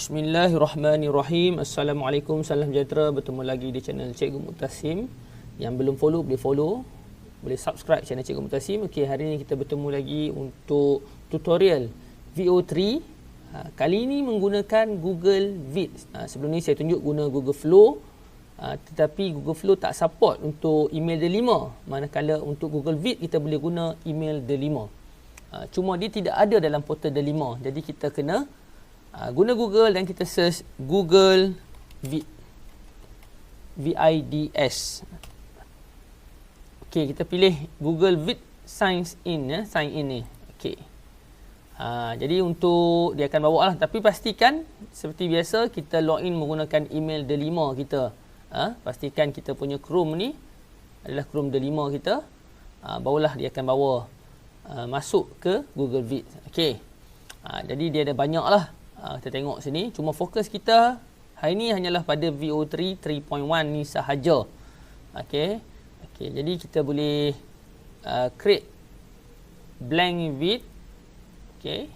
Bismillahirrahmanirrahim. Assalamualaikum, salam sejahtera. Bertemu lagi di channel Cikgu Muqtasim. Yang belum follow, boleh follow. Boleh subscribe channel Cikgu Muqtasim. Okey, hari ini kita bertemu lagi untuk tutorial VO3. Kali ini menggunakan Google Meet. Sebelum ni saya tunjuk guna Google Flow. Tetapi Google Flow tak support untuk email delima. Manakala untuk Google Meet kita boleh guna email delima. Cuma dia tidak ada dalam portal delima. Jadi kita kena guna Google dan kita search Google VIDS. Okey, kita pilih Google Meet sign in ya, sign in ni. Okey. Jadi untuk dia akan bawa lah, tapi pastikan seperti biasa kita login menggunakan email delima kita. Pastikan kita punya Chrome ni adalah Chrome delima kita. Barulah dia akan bawa masuk ke Google Meet. Okey. Jadi dia ada banyak lah. Kita tengok sini, cuma fokus kita hari ini hanyalah pada VO3 3.1 ni sahaja. Okey. Jadi kita boleh create blank Meet. Okey.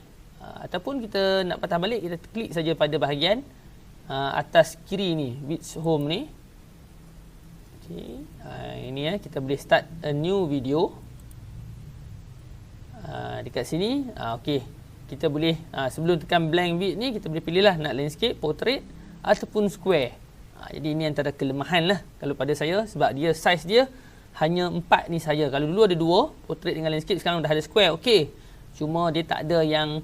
Ataupun kita nak patah balik, kita klik saja pada bahagian atas kiri ni, Meet Home ni. Okey. Ini kita boleh start a new video. Dekat sini, okey. Kita boleh, sebelum tekan blank Meet ni, kita boleh pilihlah nak landscape, portrait ataupun square. Jadi ini antara kelemahan lah kalau pada saya, sebab dia size dia hanya 4 ni saja. Kalau dulu ada 2, portrait dengan landscape, sekarang dah ada square. Okey. Cuma dia tak ada yang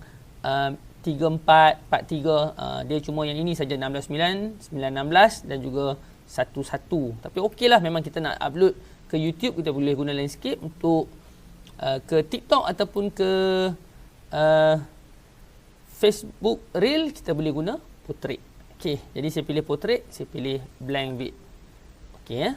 34, 43. Dia cuma yang ini saja, 16:9, 9:16 dan juga 11. Tapi okeylah, memang kita nak upload ke YouTube, kita boleh guna landscape. Untuk ke TikTok ataupun ke Facebook Reel, kita boleh guna portrait. Okey, jadi saya pilih portrait, saya pilih blank Meet. Okey ya.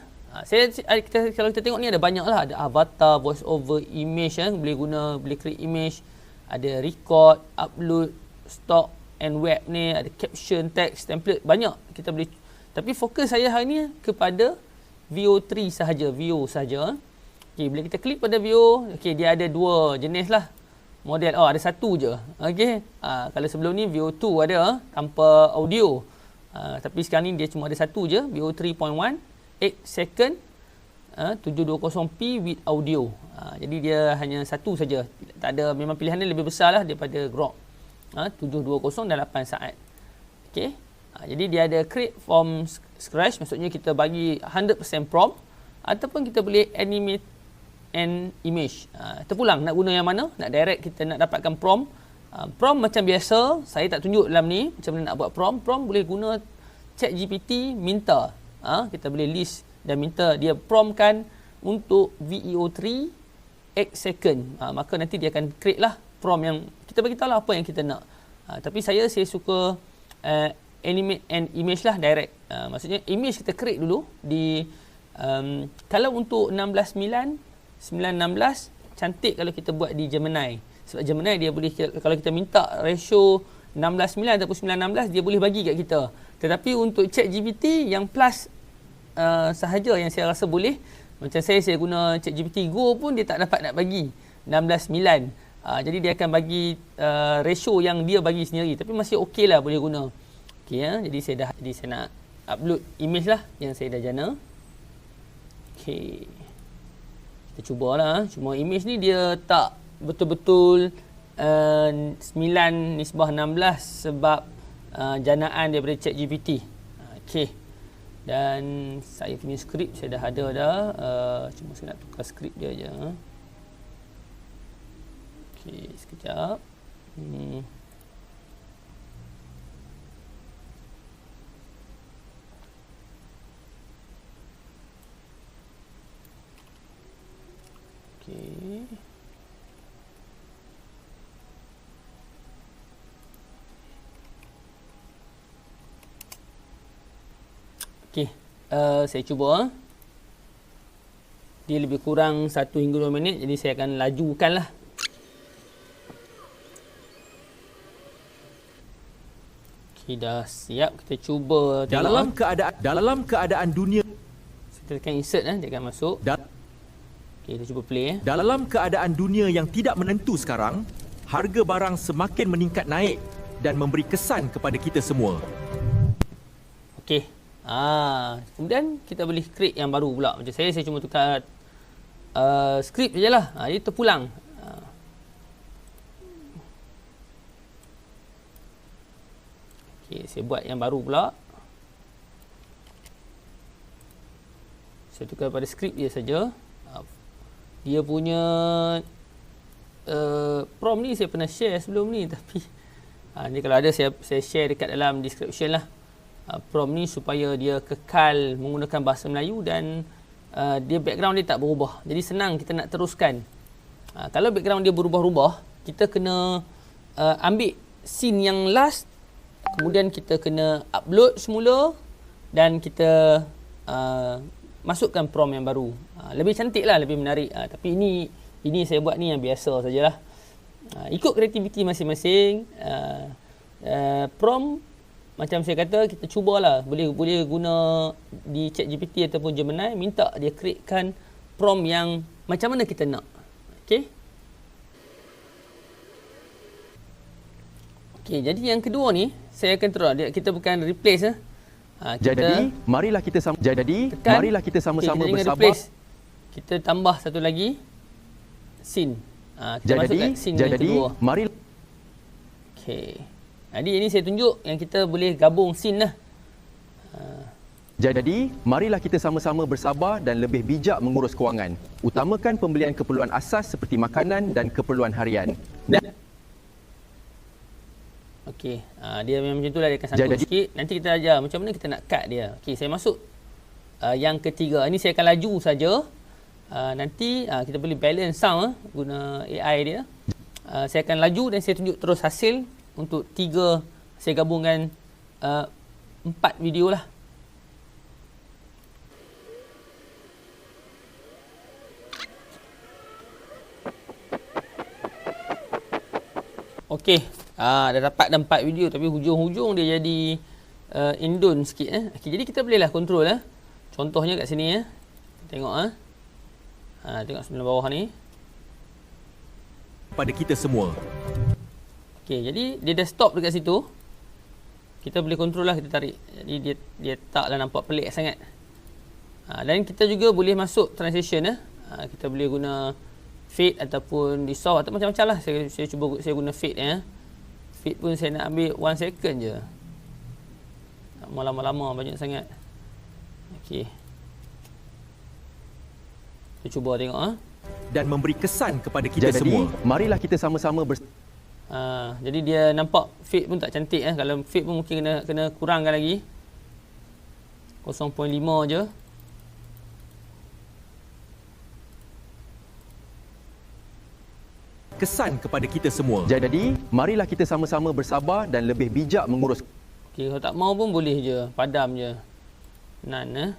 Kalau kita tengok ni ada banyak lah, ada avatar, voice over, image boleh guna, boleh create image, ada record, upload, stock and web ni, ada caption, text, template, banyak kita boleh. Tapi fokus saya hari ni kepada VO3 sahaja, VO sahaja. Okey, bila kita klik pada VO, okey, dia ada 2 jenis lah model. Ada 1 je. Okey. Kalau sebelum ni VO2 ada tanpa audio. Tapi sekarang ni dia cuma ada 1 je, VO 3.1, 8 second, 720p with audio. Jadi dia hanya 1 saja. Tak ada, memang pilihan dia lebih besar lah daripada Grok. 720 dan 8 saat. Okey. Jadi dia ada create from scratch, maksudnya kita bagi 100% prompt, ataupun kita boleh animate and image. Terpulang nak guna yang mana, nak direct kita nak dapatkan prompt. Prompt macam biasa, saya tak tunjuk dalam ni macam mana nak buat prompt. Prompt boleh guna ChatGPT, minta. Kita boleh list dan minta dia promptkan untuk VEO3 8 second. Maka nanti dia akan create lah prompt yang kita bagi tahu lah apa yang kita nak. Tapi saya suka animate and image lah direct. Maksudnya image kita create dulu di kalau untuk 16:9 9:16 cantik kalau kita buat di Gemini. Sebab Gemini dia boleh, kalau kita minta ratio 16:9 ataupun 9:16, dia boleh bagi kat kita. Tetapi untuk ChatGPT yang plus sahaja yang saya rasa boleh. Macam saya guna ChatGPT Go pun dia tak dapat nak bagi 16:9. Jadi dia akan bagi ratio yang dia bagi sendiri. Tapi masih okey lah, boleh guna. Okey ya. Jadi saya nak upload image lah yang saya dah jana. Okey. Kita cubalah. Cuma image ni dia tak betul-betul 9:16 sebab janaan daripada ChatGPT. Okey. Dan saya punya skrip saya dah ada dah. Cuma saya nak tukar skrip dia aja. Okey, sekejap. Okey. Okey, saya cuba. Dia lebih kurang 1 hingga 2 minit, jadi saya akan lajukan lah. Okey, dah siap. Kita cuba tengok. Dalam keadaan dunia, kita tekan insert dia akan masuk. Okey, kita cuba play. Dalam keadaan dunia yang tidak menentu sekarang, harga barang semakin meningkat naik dan memberi kesan kepada kita semua. Okey. Kemudian kita boleh create yang baru pula. Macam saya cuma tukar skrip sajalah. Dia terpulang. Okey, saya buat yang baru pula. Saya tukar pada skrip dia saja. Dia punya prompt ni saya pernah share sebelum ni, tapi ni kalau ada saya share dekat dalam description lah. Prompt ni supaya dia kekal menggunakan bahasa Melayu dan dia background dia tak berubah. Jadi senang kita nak teruskan. Kalau background dia berubah-ubah, kita kena ambil scene yang last, kemudian kita kena upload semula dan kita masukkan prompt yang baru. Lebih cantik lah, lebih menarik. Tapi ini saya buat ni yang biasa sajalah. Ikut kreativiti masing-masing. Prompt macam saya kata, kita cubalah. Boleh guna di ChatGPT ataupun Gemini, minta dia createkan prompt yang macam mana kita nak. Okey. Okey, jadi yang kedua ni saya akan terus kita bukan replace Jadi marilah kita sama-sama bersabar. Replace. Kita tambah satu lagi scene. Kita masukkan scene yang kedua. Okey. Jadi ini saya tunjuk yang kita boleh gabung scene lah. Jadi, marilah kita sama-sama bersabar dan lebih bijak mengurus kewangan. Utamakan pembelian keperluan asas seperti makanan dan keperluan harian. Okey, dia memang macam itulah, dia akan sangkut sikit. Nanti kita ajar macam mana kita nak cut dia. Okey, saya masuk yang ketiga. Ini saya akan laju saja. Nanti kita boleh balance sound guna AI dia. Saya akan laju dan saya tunjuk terus hasil untuk 3. Saya gabungkan 4 video lah. Okey, dah dapat 4 video tapi hujung-hujung dia jadi Indon sikit. Okay, jadi kita bolehlah control. Contohnya kat sini. Tengok. Tengok sebelah bawah ni. Pada kita semua. Okey, jadi dia dah stop dekat situ. Kita boleh control lah, kita tarik. Jadi dia taklah nampak pelik sangat. Dan kita juga boleh masuk transition. Kita boleh guna fade ataupun dissolve atau macam-macam lah. Saya cuba saya guna fade. Fade pun saya nak ambil 1 second je. Tak mau lama-lama banyak sangat. Okey. Kita cuba tengok. Dan memberi kesan kepada kita semua. Marilah kita sama-sama jadi dia nampak fade pun tak cantik. Kalau fade pun mungkin kena kurangkan lagi. 0.5 je. Kesan kepada kita semua. Jadi, marilah kita sama-sama bersabar dan lebih bijak mengurus. Okey, kalau tak mau pun boleh je, padam je. Nan.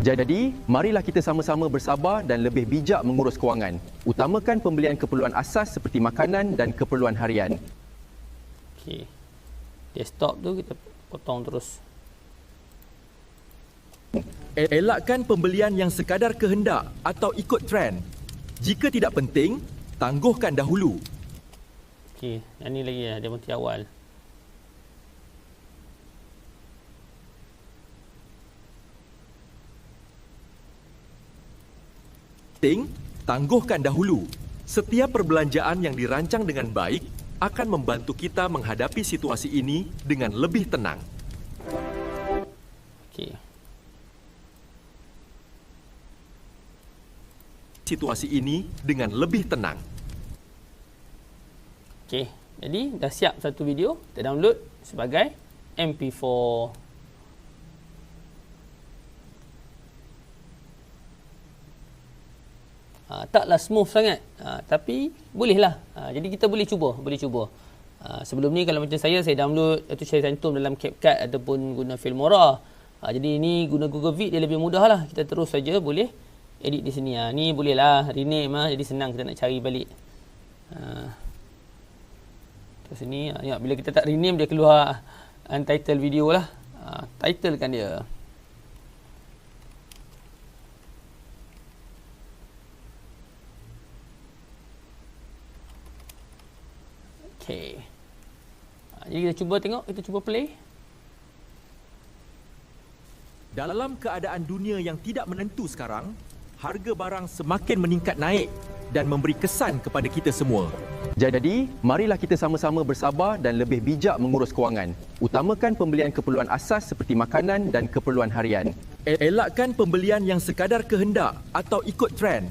Jadi, marilah kita sama-sama bersabar dan lebih bijak mengurus kewangan. Utamakan pembelian keperluan asas seperti makanan dan keperluan harian. Okey. Dia stop tu, kita potong terus. Elakkan pembelian yang sekadar kehendak atau ikut trend. Jika tidak penting, tangguhkan dahulu. Okey, yang ni lagi dia berhenti awal. Tangguhkan dahulu. Setiap perbelanjaan yang dirancang dengan baik akan membantu kita menghadapi situasi ini dengan lebih tenang. Okey. Situasi ini dengan lebih tenang. Okey, jadi dah siap satu video, kita download sebagai MP4. Taklah smooth sangat, tapi bolehlah. Jadi kita boleh cuba. Sebelum ni kalau macam saya download atau saya cantum dalam CapCut ataupun guna Filmora. Jadi ini guna Google Vid dia lebih mudah lah. Kita terus saja boleh edit di sini. Ni boleh lah rename jadi senang kita nak cari balik. Terus sini bila kita tak rename dia keluar untitled video lah. Title kan dia. Okay. Jadi kita cuba tengok, kita cuba play. Dalam keadaan dunia yang tidak menentu sekarang, harga barang semakin meningkat naik dan memberi kesan kepada kita semua. Jadi, marilah kita sama-sama bersabar dan lebih bijak mengurus kewangan. Utamakan pembelian keperluan asas seperti makanan dan keperluan harian. Elakkan pembelian yang sekadar kehendak atau ikut trend.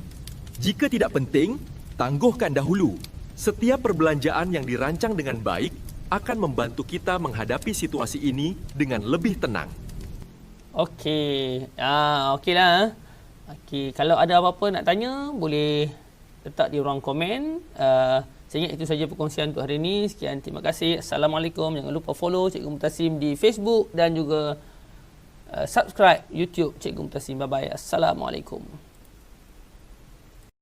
Jika tidak penting, tangguhkan dahulu. Setiap perbelanjaan yang dirancang dengan baik akan membantu kita menghadapi situasi ini dengan lebih tenang. Okey. Okeylah. Okey, kalau ada apa-apa nak tanya, boleh letak di ruang komen. Saya ingat itu saja perkongsian untuk hari ini. Sekian, terima kasih. Assalamualaikum. Jangan lupa follow Cikgu Mutasim di Facebook dan juga subscribe YouTube Cikgu Mutasim. Bye-bye. Assalamualaikum.